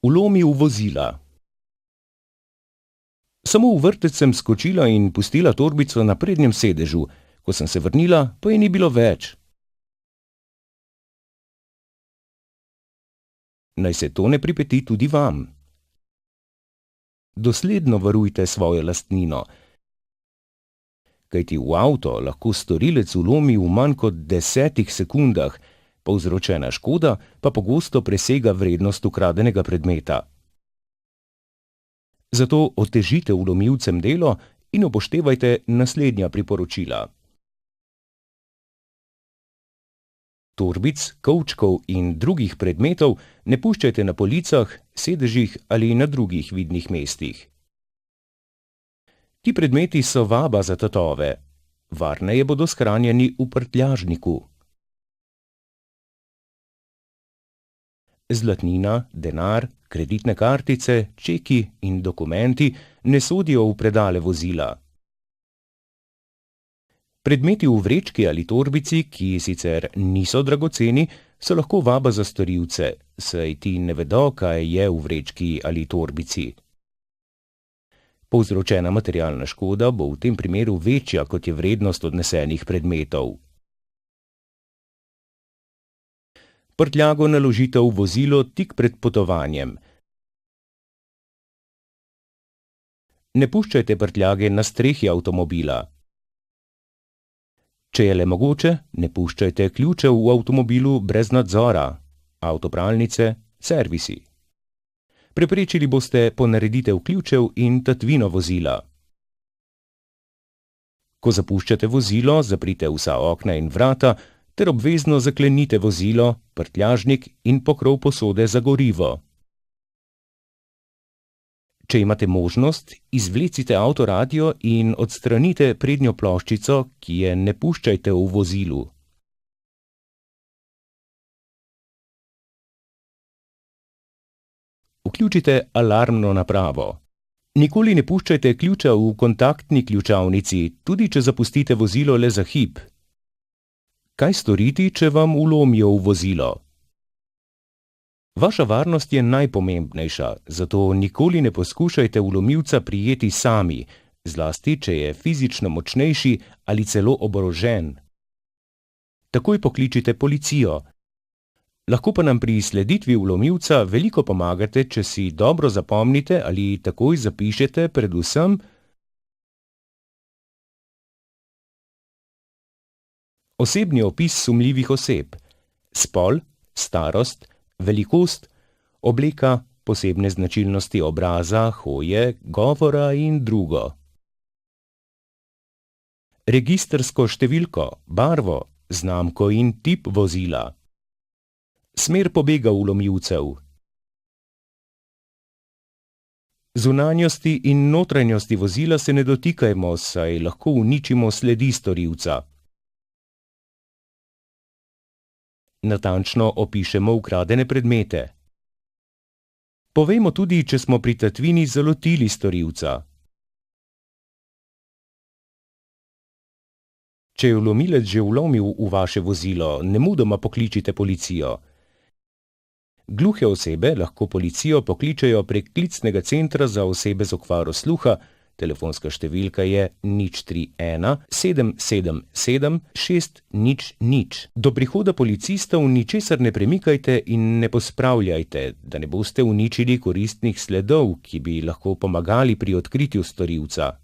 Vlomi v vozila. Samo v vrtec sem skočila in pustila torbico na prednjem sedežu. Ko sem se vrnila, pa je ni bilo več. Naj se to ne pripeti tudi vam. Dosledno varujte svojo lastnino, kajti v avto lahko storilec vlomi v manj kot 10 sekundah, povzročena škoda pa pogosto presega vrednost ukradenega predmeta. Zato otežite vlomilcem delo in upoštevajte naslednja priporočila. Torbic, kovčkov in drugih predmetov ne puščajte na policah, sedežih ali na drugih vidnih mestih. Ti predmeti so vaba za tatove. Varneje bodo shranjeni v prtljažniku. Zlatnina, denar, kreditne kartice, čeki in dokumenti ne sodijo v predale vozila. Predmeti v vrečki ali torbici, ki sicer niso dragoceni, so lahko vaba za storilce, saj ti ne vedo, kaj je v vrečki ali torbici. Povzročena materialna škoda bo v tem primeru večja, kot je vrednost odnesenih predmetov. Prtljago naložite v vozilo tik pred potovanjem. Ne puščajte prtljage na strehi avtomobila. Če je le mogoče, ne puščajte ključev v avtomobilu brez nadzora, avtopralnice, servisi. Preprečili boste ponareditev ključev in tatvino vozila. Ko zapuščate vozilo, zaprite vsa okna in vrata ter obvezno zaklenite vozilo, prtljažnik in pokrov posode za gorivo. Če imate možnost, izvlecite avtoradio in odstranite prednjo ploščico, ki je ne puščajte v vozilu. Vključite alarmno napravo. Nikoli ne puščajte ključa v kontaktni ključavnici, tudi če zapustite vozilo le za hip. Kaj storiti, če vam vlomijo v vozilo? Vaša varnost je najpomembnejša, zato nikoli ne poskušajte vlomilca prijeti sami, zlasti, če je fizično močnejši ali celo oborožen. Takoj pokličite policijo. Lahko pa nam pri izsleditvi vlomilca veliko pomagate, če si dobro zapomnite ali takoj zapišete predvsem osebni opis sumljivih oseb, spol, starost, velikost, obleka, posebne značilnosti obraza, hoje, govora in drugo. Registrsko številko, barvo, znamko in tip vozila. Smer pobega vlomilcev. Zunanjosti in notranjosti vozila se ne dotikajmo, saj lahko uničimo sledi storilca. Natančno opišemo ukradene predmete. Povejmo tudi, če smo pri tatvini zalotili storilca. Če je vlomilec že vlomil v vaše vozilo, nemudoma pokličite policijo. Gluhe osebe lahko policijo pokličejo prek klicnega centra za osebe z okvaro sluha. Telefonska številka je 031 777 600. Do prihoda policistov ničesar ne premikajte in ne pospravljajte, da ne boste uničili koristnih sledov, ki bi lahko pomagali pri odkritju storilca.